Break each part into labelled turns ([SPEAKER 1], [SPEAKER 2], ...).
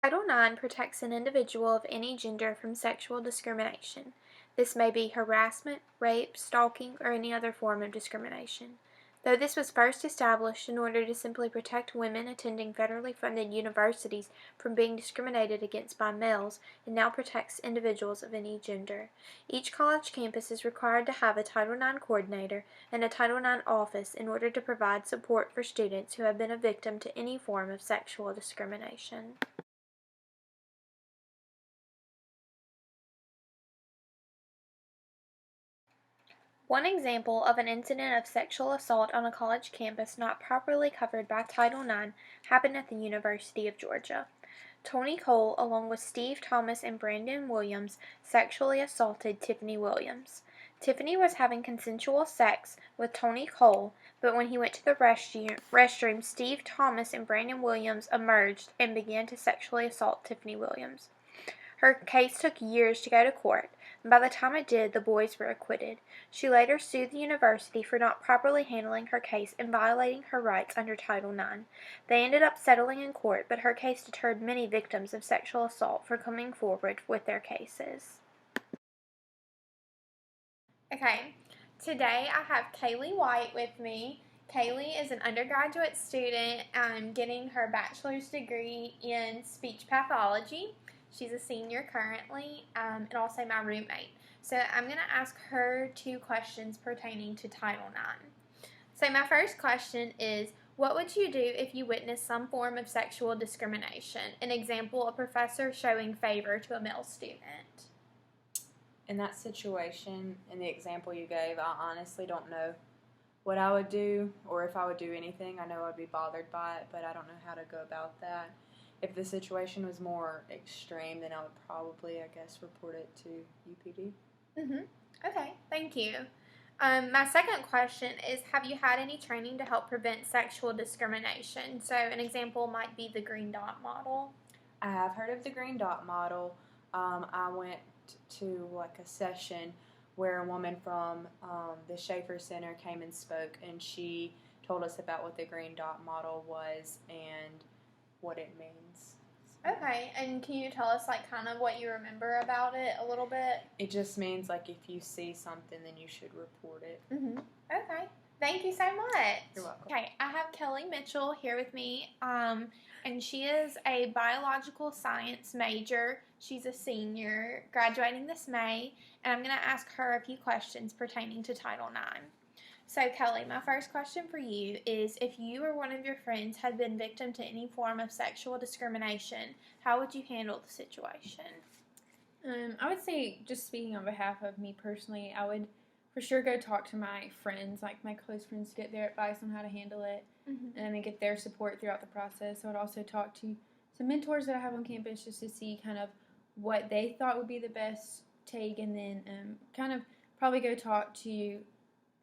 [SPEAKER 1] Title IX protects an individual of any gender from sexual discrimination. This may be harassment, rape, stalking, or any other form of discrimination. Though this was first established in order to simply protect women attending federally funded universities from being discriminated against by males, it now protects individuals of any gender. Each college campus is required to have a Title IX coordinator and a Title IX office in order to provide support for students who have been a victim to any form of sexual discrimination. One example of an incident of sexual assault on a college campus not properly covered by Title IX happened at the University of Georgia. Tony Cole, along with Steve Thomas and Brandon Williams, sexually assaulted Tiffany Williams. Tiffany was having consensual sex with Tony Cole, but when he went to the restroom, Steve Thomas and Brandon Williams emerged and began to sexually assault Tiffany Williams. Her case took years to go to court, and by the time it did, the boys were acquitted. She later sued the university for not properly handling her case and violating her rights under Title IX. They ended up settling in court, but her case deterred many victims of sexual assault from coming forward with their cases. Okay, today I have Kaylee White with me. Kaylee is an undergraduate student getting her bachelor's degree in speech pathology. She's a senior currently, and also my roommate. So I'm going to ask her 2 questions pertaining to Title IX. So my first question is, what would you do if you witnessed some form of sexual discrimination? An example, a professor showing favor to a male student.
[SPEAKER 2] In that situation, in the example you gave, I honestly don't know what I would do or if I would do anything. I know I'd be bothered by it, but I don't know how to go about that. If the situation was more extreme, then I would probably, I guess, report it to UPD.
[SPEAKER 1] Okay, thank you. My second question is, have you had any training to help prevent sexual discrimination? So an example might be the green dot model.
[SPEAKER 2] I have heard of the green dot model. I went to like a session where a woman from the Schaefer Center came and spoke, and she told us about what the green dot model was and what it means.
[SPEAKER 1] Okay, and can you tell us like kind of what you remember about it a little bit?
[SPEAKER 2] It just means like if you see something, then you should report it.
[SPEAKER 1] Okay, thank you so much.
[SPEAKER 2] You're welcome.
[SPEAKER 1] Okay, I have Kelly Mitchell here with me, and she is a biological science major. She's a senior, graduating this May, and I'm going to ask her a few questions pertaining to Title IX. So, Kelly, my first question for you is, if you or one of your friends had been victim to any form of sexual discrimination, how would you handle the situation?
[SPEAKER 3] I would say, just speaking on behalf of me personally, I would for sure go talk to my friends, like my close friends, to get their advice on how to handle it and get their support throughout the process. I would also talk to some mentors that I have on campus just to see kind of what they thought would be the best take, and then kind of probably go talk to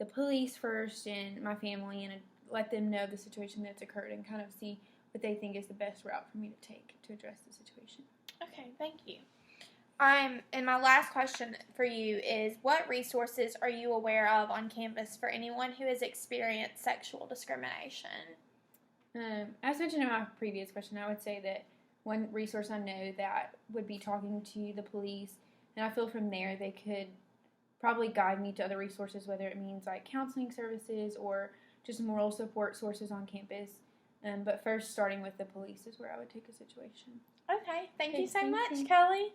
[SPEAKER 3] the police first and my family and let them know the situation that's occurred and kind of see what they think is the best route for me to take to address the situation.
[SPEAKER 1] Okay, thank you. And my last question for you is, what resources are you aware of on campus for anyone who has experienced sexual discrimination?
[SPEAKER 3] As mentioned in my previous question, I would say that one resource I know that would be talking to the police, and I feel from there they could probably guide me to other resources, whether it means like counseling services or just moral support sources on campus. But first, starting with the police is where I would take a situation.
[SPEAKER 1] Okay, thank you so
[SPEAKER 3] thank
[SPEAKER 1] much,
[SPEAKER 3] you.
[SPEAKER 1] Kelly.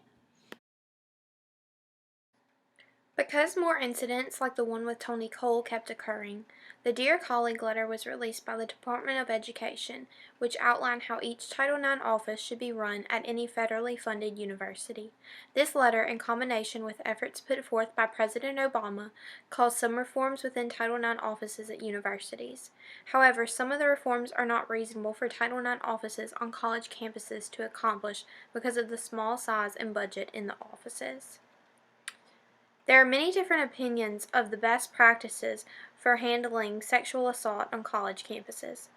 [SPEAKER 1] Because more incidents like the one with Tony Cole kept occurring, the Dear Colleague letter was released by the Department of Education, which outlined how each Title IX office should be run at any federally funded university. This letter, in combination with efforts put forth by President Obama, caused some reforms within Title IX offices at universities. However, some of the reforms are not reasonable for Title IX offices on college campuses to accomplish because of the small size and budget in the offices. There are many different opinions of the best practices for handling sexual assault on college campuses.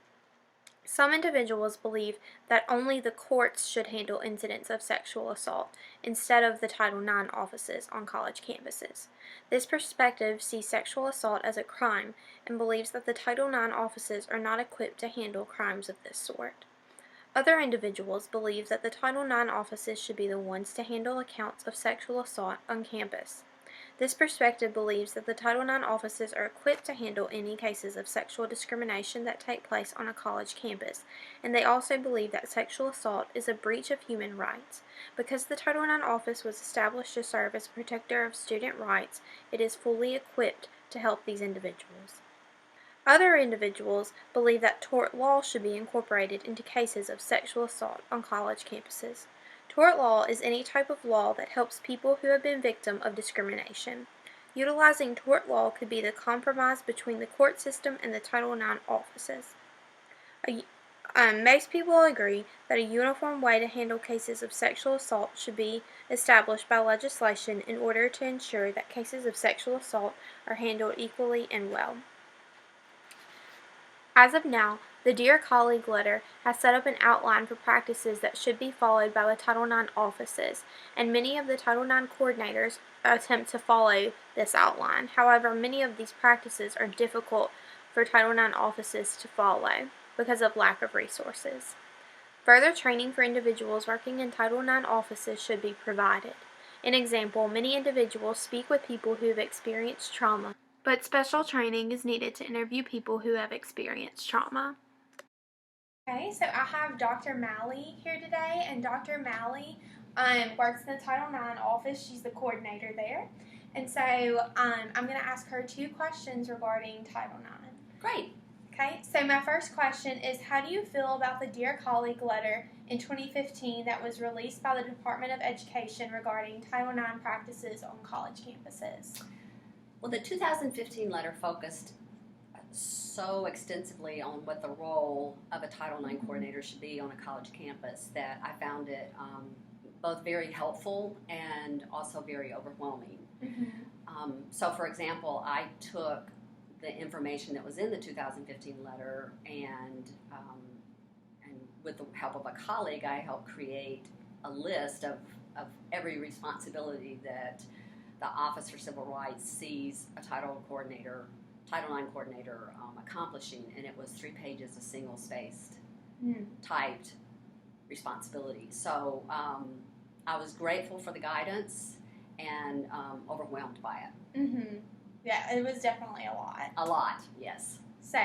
[SPEAKER 1] Some individuals believe that only the courts should handle incidents of sexual assault instead of the Title IX offices on college campuses. This perspective sees sexual assault as a crime and believes that the Title IX offices are not equipped to handle crimes of this sort. Other individuals believe that the Title IX offices should be the ones to handle accounts of sexual assault on campus. This perspective believes that the Title IX offices are equipped to handle any cases of sexual discrimination that take place on a college campus, and they also believe that sexual assault is a breach of human rights. Because the Title IX office was established to serve as a protector of student rights, it is fully equipped to help these individuals. Other individuals believe that tort law should be incorporated into cases of sexual assault on college campuses. Tort law is any type of law that helps people who have been victim of discrimination. Utilizing tort law could be the compromise between the court system and the Title IX offices. Most people agree that a uniform way to handle cases of sexual assault should be established by legislation in order to ensure that cases of sexual assault are handled equally and well. As of now, the Dear Colleague letter has set up an outline for practices that should be followed by the Title IX offices, and many of the Title IX coordinators attempt to follow this outline. However, many of these practices are difficult for Title IX offices to follow because of lack of resources. Further training for individuals working in Title IX offices should be provided. An example, many individuals speak with people who have experienced trauma, but special training is needed to interview people who have experienced trauma. Okay, so I have Dr. Malley here today, and Dr. Malley works in the Title IX office. She's the coordinator there. And so I'm going to ask her 2 questions regarding Title IX.
[SPEAKER 4] Great.
[SPEAKER 1] Okay, so my first question is, how do you feel about the Dear Colleague letter in 2015 that was released by the Department of Education regarding Title IX practices on college campuses?
[SPEAKER 4] Well, the 2015 letter focused so extensively on what the role of a Title IX coordinator should be on a college campus that I found it both very helpful and also very overwhelming. So, for example, I took the information that was in the 2015 letter and with the help of a colleague, I helped create a list of every responsibility that the Office for Civil Rights sees a Title IX coordinator accomplishing, and it was 3 pages of single-spaced typed responsibilities. So I was grateful for the guidance and overwhelmed by it.
[SPEAKER 1] Yeah, it was definitely a lot.
[SPEAKER 4] A lot, yes.
[SPEAKER 1] So,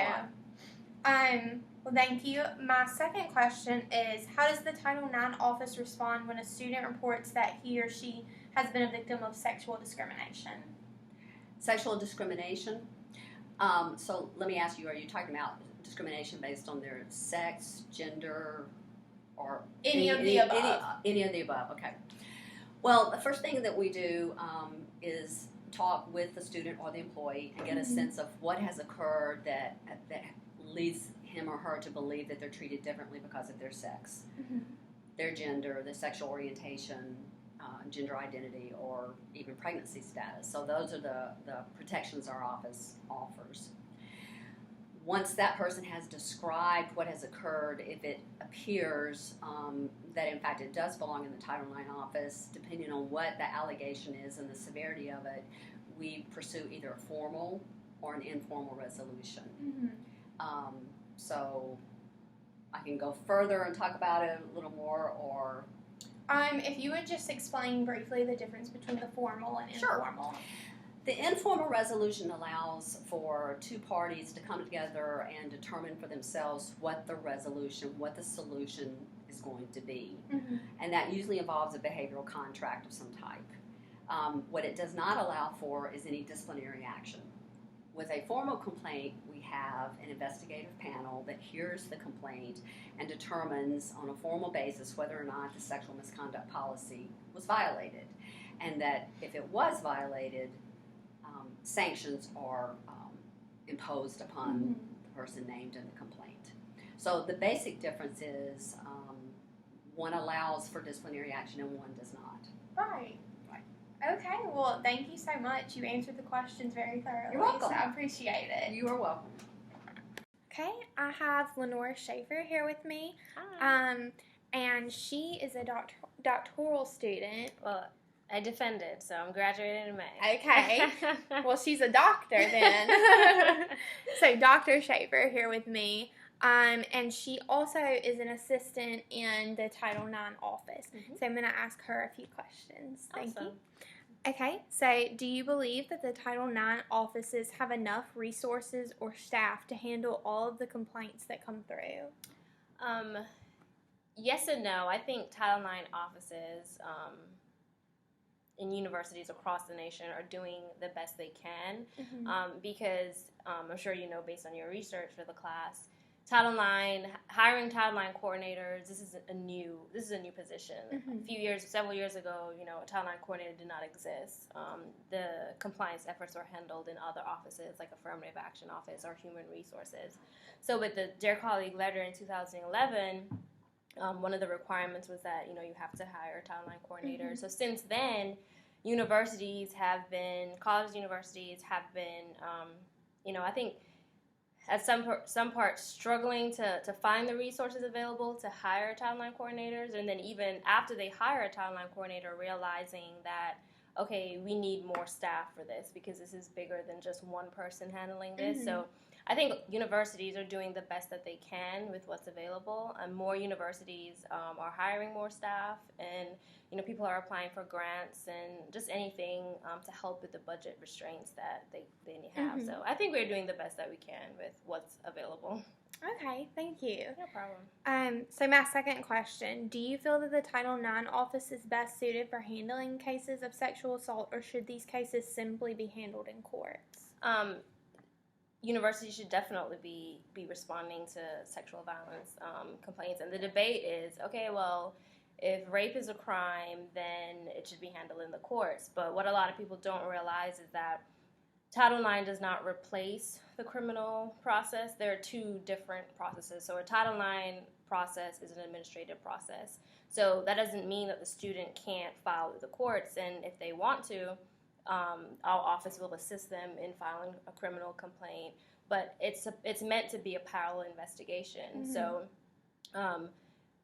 [SPEAKER 1] well, thank you. My second question is, how does the Title IX office respond when a student reports that he or she has been a victim of sexual discrimination?
[SPEAKER 4] Sexual discrimination? So let me ask you, are you talking about discrimination based on their sex, gender, or
[SPEAKER 1] Any of the above.
[SPEAKER 4] Any of the above, okay. Well, the first thing that we do is talk with the student or the employee and get a sense of what has occurred that leads him or her to believe that they're treated differently because of their sex, their gender, their sexual orientation, gender identity, or even pregnancy status. So those are the protections our office offers. Once that person has described what has occurred, if it appears that in fact it does belong in the Title IX office, depending on what the allegation is and the severity of it, we pursue either a formal or an informal resolution. So I can go further and talk about it a little more, or...
[SPEAKER 1] If you would just explain briefly the difference between the formal and informal.
[SPEAKER 4] Sure. The informal resolution allows for 2 parties to come together and determine for themselves what the resolution, what the solution is going to be. And that usually involves a behavioral contract of some type. What it does not allow for is any disciplinary action. With a formal complaint, we have an investigative panel that hears the complaint and determines on a formal basis whether or not the sexual misconduct policy was violated. And that if it was violated, sanctions are imposed upon the person named in the complaint. So the basic difference is one allows for disciplinary action and one does not.
[SPEAKER 1] Right. Okay, well, thank you so much. You answered the questions very thoroughly.
[SPEAKER 4] You're welcome.
[SPEAKER 1] So I appreciate it.
[SPEAKER 4] You are welcome.
[SPEAKER 1] Okay, I have Lenora Schaefer here with me.
[SPEAKER 5] Hi.
[SPEAKER 1] And she is a doctoral student.
[SPEAKER 5] Well, I defended, so I'm graduating in May.
[SPEAKER 1] Okay. Well, she's a doctor then. So Dr. Schaefer here with me. And she also is an assistant in the Title IX office. So I'm going to ask her a few questions. Thank you. Okay, so do you believe that the Title IX offices have enough resources or staff to handle all of the complaints that come through?
[SPEAKER 5] Yes and no. I think Title IX offices in universities across the nation are doing the best they can because I'm sure you know based on your research for the class, hiring Title IX coordinators. This is a new position. Several years ago, a Title IX coordinator did not exist. The compliance efforts were handled in other offices like Affirmative Action Office or Human Resources. So with the Dear Colleague letter in 2011, one of the requirements was that you have to hire a Title IX coordinator. So since then, college universities have been, I think at some parts struggling to find the resources available to hire Title IX coordinators, and then even after they hire a Title IX coordinator, realizing that, okay, we need more staff for this because this is bigger than just one person handling this. So I think universities are doing the best that they can with what's available, and more universities are hiring more staff, and people are applying for grants and just anything to help with the budget restraints that they have. So I think we're doing the best that we can with what's available.
[SPEAKER 1] Okay, thank you.
[SPEAKER 5] No problem.
[SPEAKER 1] So my second question, do you feel that the Title IX office is best suited for handling cases of sexual assault, or should these cases simply be handled in courts?
[SPEAKER 5] Universities should definitely be responding to sexual violence complaints, and the debate is, okay, well, if rape is a crime, then it should be handled in the courts. But what a lot of people don't realize is that Title IX does not replace the criminal process. There are two different processes. So a Title IX process is an administrative process. So that doesn't mean that the student can't file with the courts, and if they want to, our office will assist them in filing a criminal complaint. But it's meant to be a parallel investigation. So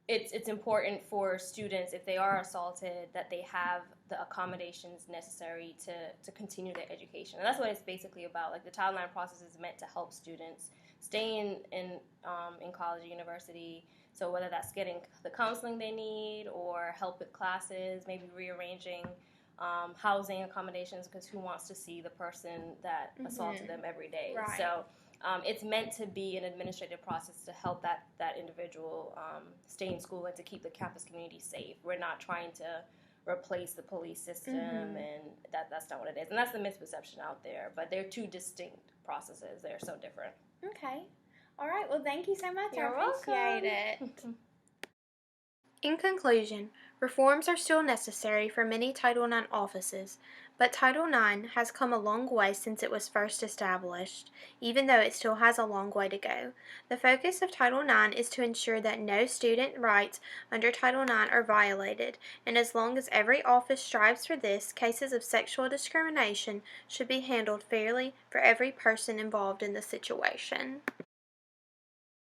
[SPEAKER 5] it's important for students, if they are assaulted, that they have the accommodations necessary to continue their education. And that's what it's basically about. Like the Title IX process is meant to help students stay in college or university. So whether that's getting the counseling they need or help with classes, maybe rearranging housing accommodations, because who wants to see the person that assaulted them every day?
[SPEAKER 1] Right.
[SPEAKER 5] So it's meant to be an administrative process to help that individual stay in school and to keep the campus community safe. We're not trying to replace the police system, and that's not what it is. And that's the misperception out there. But they're two distinct processes. They're so different.
[SPEAKER 1] Okay. All right. Well, thank you so much.
[SPEAKER 5] You're
[SPEAKER 1] I appreciate
[SPEAKER 5] welcome.
[SPEAKER 1] it. In conclusion, reforms are still necessary for many Title IX offices, but Title IX has come a long way since it was first established, even though it still has a long way to go. The focus of Title IX is to ensure that no student rights under Title IX are violated, and as long as every office strives for this, cases of sexual discrimination should be handled fairly for every person involved in the situation.